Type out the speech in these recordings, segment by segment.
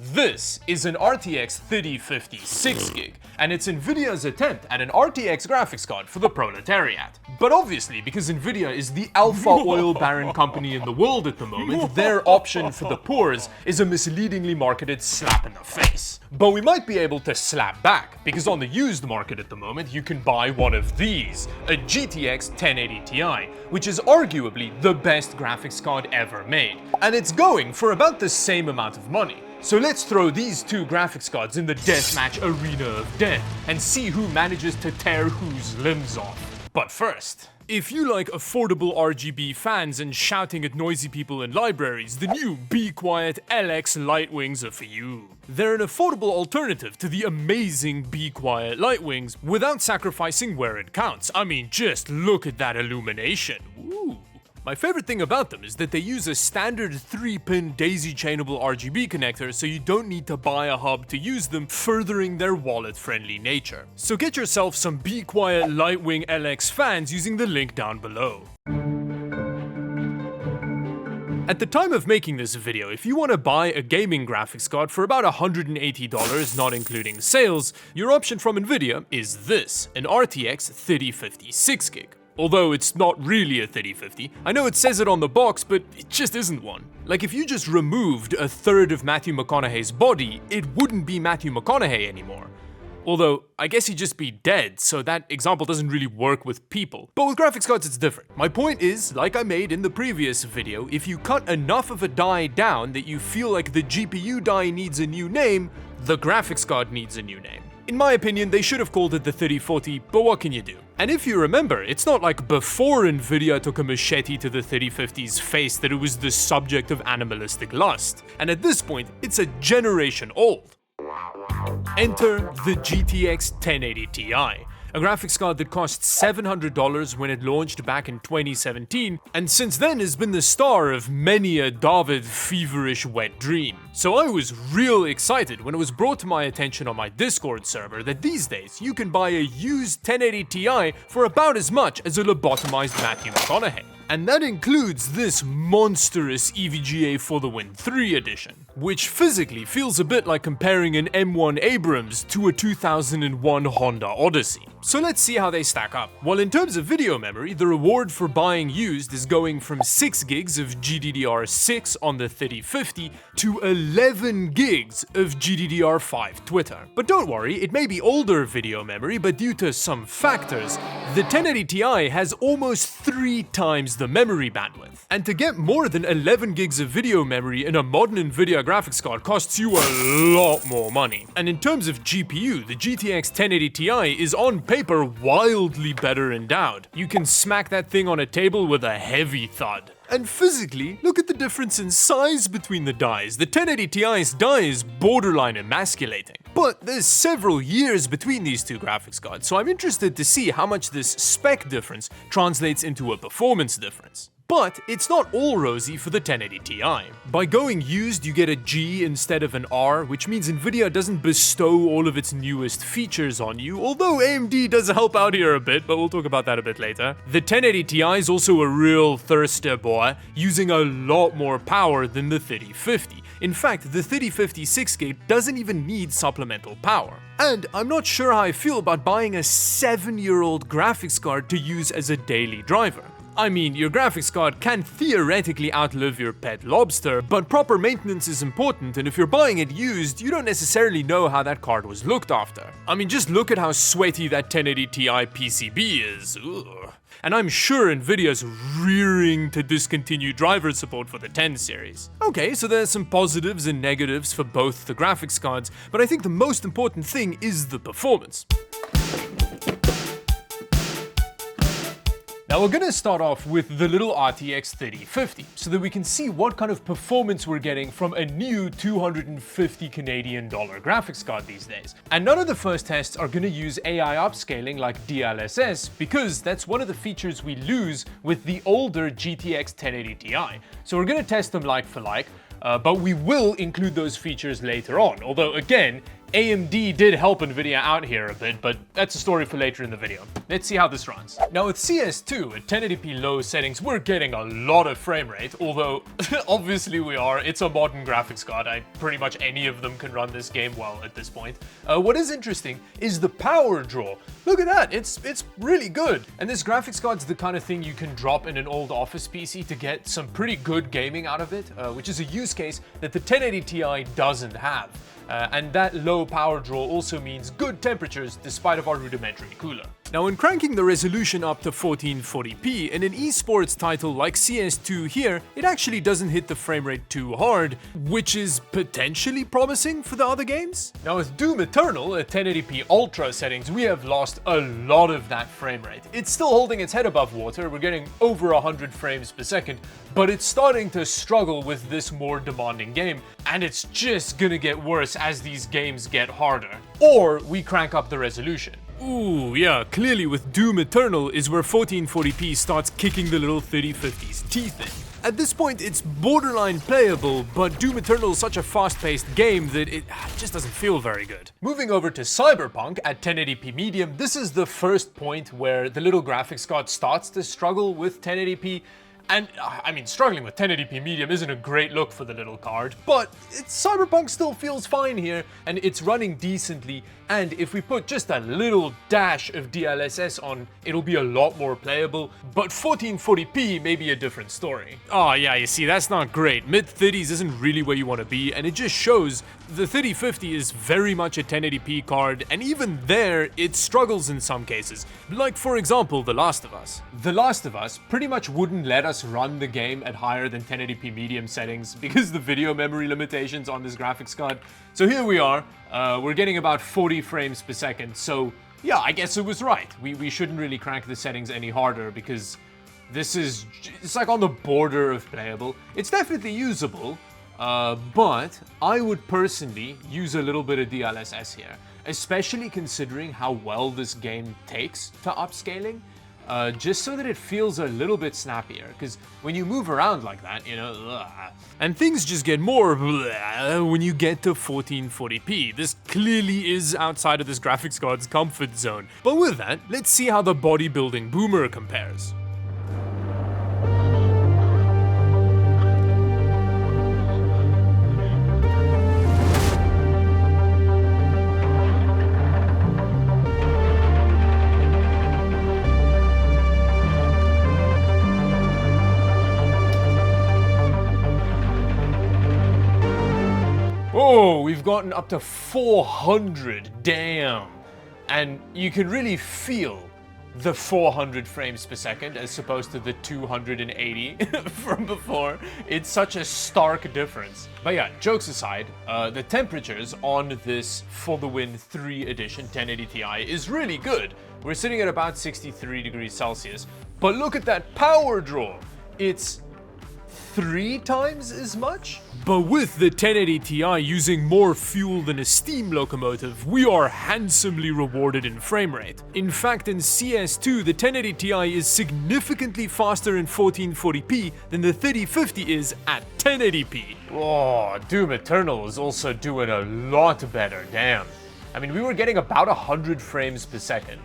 This is an RTX 3050 6GB, and it's Nvidia's attempt at an RTX graphics card for the proletariat. But obviously, because Nvidia is the alpha oil baron company in the world at the moment, their option for the poors is a misleadingly marketed slap in the face. But we might be able to slap back, because on the used market at the moment, you can buy one of these, a GTX 1080 Ti, which is arguably the best graphics card ever made. And it's going for about the same amount of money. So let's throw these two graphics cards in the deathmatch arena of death and see who manages to tear whose limbs off. But first, if you like affordable RGB fans and shouting at noisy people in libraries, the new Be Quiet LX Lightwings are for you. They're an affordable alternative to the amazing Be Quiet Lightwings without sacrificing where it counts. I mean, just look at that illumination. Woo. My favorite thing about them is that they use a standard 3-pin daisy-chainable RGB connector, so you don't need to buy a hub to use them, furthering their wallet-friendly nature. So get yourself some Be Quiet Lightwing LX fans using the link down below. At the time of making this video, if you want to buy a gaming graphics card for about $180, not including sales, your option from Nvidia is this, an RTX 3050 6GB. Although it's not really a 3050. I know it says it on the box, but it just isn't one. Like, if you just removed a third of Matthew McConaughey's body, it wouldn't be Matthew McConaughey anymore. Although, I guess he'd just be dead, so that example doesn't really work with people. But with graphics cards, it's different. My point is, like I made in the previous video, if you cut enough of a die down that you feel like the GPU die needs a new name, the graphics card needs a new name. In my opinion, they should have called it the 3040, but what can you do? And if you remember, it's not like before Nvidia took a machete to the 3050's face that it was the subject of animalistic lust. And at this point, it's a generation old. Enter the GTX 1080 Ti, a graphics card that cost $700 when it launched back in 2017, and since then has been the star of many a Dawid feverish wet dream. So I was real excited when it was brought to my attention on my Discord server that these days you can buy a used 1080 Ti for about as much as a lobotomized Matthew McConaughey. And that includes this monstrous EVGA for the Win 3 edition, which physically feels a bit like comparing an M1 Abrams to a 2001 Honda Odyssey. So let's see how they stack up. Well, in terms of video memory, the reward for buying used is going from 6 gigs of GDDR6 on the 3050 to 11 gigs of GDDR5 Twitter. But don't worry, it may be older video memory, but due to some factors, the 1080 Ti has almost 3 times the memory bandwidth. And to get more than 11 gigs of video memory in a modern Nvidia graphics card costs you a lot more money. And in terms of GPU, the GTX 1080 Ti is on paper wildly better endowed. You can smack that thing on a table with a heavy thud. And physically, look at the difference in size between the dies. The 1080 Ti's die is borderline emasculating. But there's several years between these two graphics cards, so I'm interested to see how much this spec difference translates into a performance difference. But it's not all rosy for the 1080 Ti. By going used, you get a G instead of an R, which means Nvidia doesn't bestow all of its newest features on you, although AMD does help out here a bit, but we'll talk about that a bit later. The 1080 Ti is also a real thirster boy, using a lot more power than the 3050. In fact, the 3050 6GB doesn't even need supplemental power. And I'm not sure how I feel about buying a 7-year-old graphics card to use as a daily driver. I mean, your graphics card can theoretically outlive your pet lobster, but proper maintenance is important, and if you're buying it used, you don't necessarily know how that card was looked after. I mean, just look at how sweaty that 1080 Ti PCB is. Ugh. And I'm sure Nvidia's rearing to discontinue driver support for the 10 series. Okay, so there's some positives and negatives for both the graphics cards, but I think the most important thing is the performance. Now we're gonna start off with the little RTX 3050, so that we can see what kind of performance we're getting from a new 250 Canadian dollar graphics card these days. And none of the first tests are gonna use AI upscaling like DLSS, because that's one of the features we lose with the older GTX 1080 Ti. So we're gonna test them like for like, but we will include those features later on, although again, AMD did help Nvidia out here a bit, but that's a story for later in the video. Let's see how this runs. Now with CS2 at 1080p low settings, we're getting a lot of frame rate, although obviously we are. It's a modern graphics card. Pretty much any of them can run this game well at this point. What is interesting is the power draw. Look at that, it's really good. And this graphics card's the kind of thing you can drop in an old office PC to get some pretty good gaming out of it, which is a use case that the 1080 Ti doesn't have. And that low power draw also means good temperatures despite of our rudimentary cooler. Now when cranking the resolution up to 1440p in an esports title like CS2 here, it actually doesn't hit the frame rate too hard, which is potentially promising for the other games. Now with Doom Eternal at 1080p ultra settings, we have lost a lot of that frame rate. It's still holding its head above water, we're getting over 100 frames per second, but it's starting to struggle with this more demanding game, and it's just gonna get worse as these games get harder. Or we crank up the resolution. Ooh, yeah, clearly with Doom Eternal is where 1440p starts kicking the little 3050's teeth in. At this point, it's borderline playable, but Doom Eternal is such a fast-paced game that it just doesn't feel very good. Moving over to Cyberpunk at 1080p medium, this is the first point where the little graphics card starts to struggle with 1080p. And, I mean, struggling with 1080p medium isn't a great look for the little card, but Cyberpunk still feels fine here, and it's running decently, and if we put just a little dash of DLSS on, it'll be a lot more playable, but 1440p may be a different story. Oh yeah, you see, that's not great. Mid-30s isn't really where you want to be, and it just shows the 3050 is very much a 1080p card, and even there, it struggles in some cases. Like, for example, The Last of Us. The Last of Us pretty much wouldn't let us run the game at higher than 1080p medium settings because the video memory limitations on this graphics card. So here we are, we're getting about 40 frames per second, so yeah, I guess it was right. We shouldn't really crank the settings any harder because it's like on the border of playable. It's definitely usable, but I would personally use a little bit of DLSS here, especially considering how well this game takes to upscaling. Just so that it feels a little bit snappier, because when you move around like that, you know, and things just get more when you get to 1440p. This clearly is outside of this graphics card's comfort zone. But with that, let's see how the bodybuilding boomer compares. Oh, we've gotten up to 400, damn. And you can really feel the 400 frames per second as opposed to the 280 from before. It's such a stark difference. But yeah, jokes aside, the temperatures on this For the Win 3 edition 1080 Ti is really good. We're sitting at about 63 degrees Celsius, but look at that power draw. It's 3 times as much? But with the 1080 Ti using more fuel than a steam locomotive, we are handsomely rewarded in frame rate. In fact, in CS2, the 1080 Ti is significantly faster in 1440p than the 3050 is at 1080p. Oh, Doom Eternal is also doing a lot better, damn. I mean, we were getting about 100 frames per second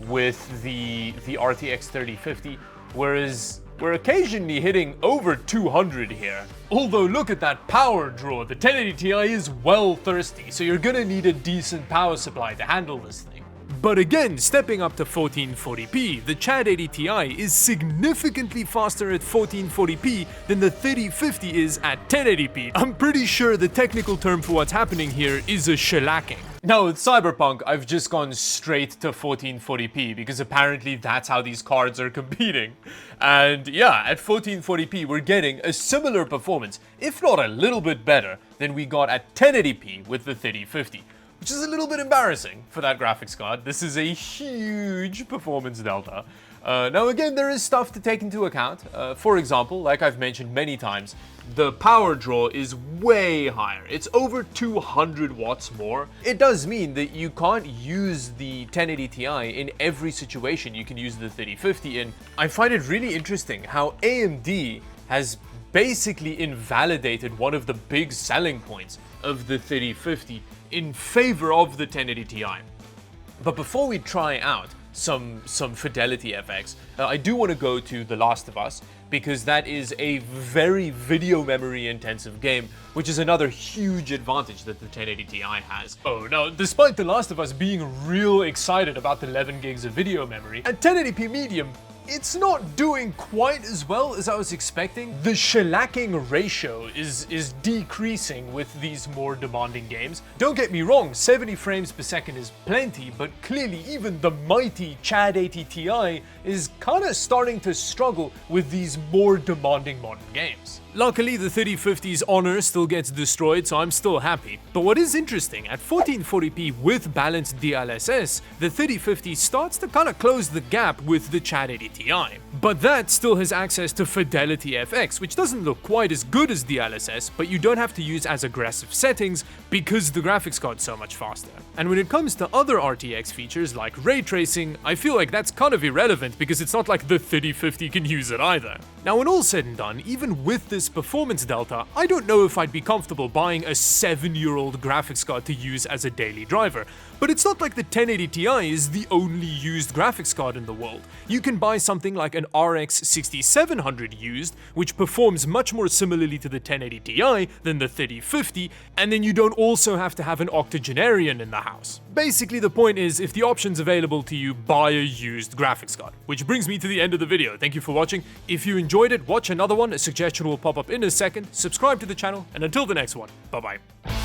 with the RTX 3050, whereas we're occasionally hitting over 200 here. Although look at that power draw, the 1080 Ti is well thirsty, so you're gonna need a decent power supply to handle this thing. But again, stepping up to 1440p, the Chad 80 Ti is significantly faster at 1440p than the 3050 is at 1080p. I'm pretty sure the technical term for what's happening here is a shellacking. Now with Cyberpunk, I've just gone straight to 1440p because apparently that's how these cards are competing. And yeah, at 1440p we're getting a similar performance, if not a little bit better, than we got at 1080p with the 3050. Which is a little bit embarrassing for that graphics card. This is a huge performance delta. Now again, there is stuff to take into account. For example, like I've mentioned many times, the power draw is way higher. It's over 200 watts more. It does mean that you can't use the 1080 Ti in every situation you can use the 3050 in. I find it really interesting how AMD has basically invalidated one of the big selling points of the 3050 in favor of the 1080 Ti. But before we try out some fidelity FX, I do want to go to The Last of Us, because that is a very video memory intensive game, which is another huge advantage that the 1080 Ti has. Oh, now, despite The Last of Us being real excited about the 11 gigs of video memory, at 1080p medium, it's not doing quite as well as I was expecting. The shellacking ratio is decreasing with these more demanding games. Don't get me wrong, 70 frames per second is plenty, but clearly even the mighty Chad 80 Ti is kinda starting to struggle with these more demanding modern games. Luckily, the 3050's honor still gets destroyed, so I'm still happy. But what is interesting, at 1440p with balanced DLSS, the 3050 starts to kinda close the gap with the Chad 80 Ti. But that still has access to Fidelity FX, which doesn't look quite as good as DLSS, but you don't have to use as aggressive settings because the graphics card's so much faster. And when it comes to other RTX features like ray tracing, I feel like that's kind of irrelevant because it's not like the 3050 can use it either. Now, when all's said and done, even with this performance delta, I don't know if I'd be comfortable buying a 7-year-old graphics card to use as a daily driver. But it's not like the 1080 Ti is the only used graphics card in the world. You can buy something like an RX 6700 used, which performs much more similarly to the 1080 Ti than the 3050, and then you don't also have to have an octogenarian in the house. Basically, the point is, if the option's available to you, buy a used graphics card. Which brings me to the end of the video. Thank you for watching. If you enjoyed it, watch another one. A suggestion will pop up in a second. Subscribe to the channel, and until the next one, bye-bye.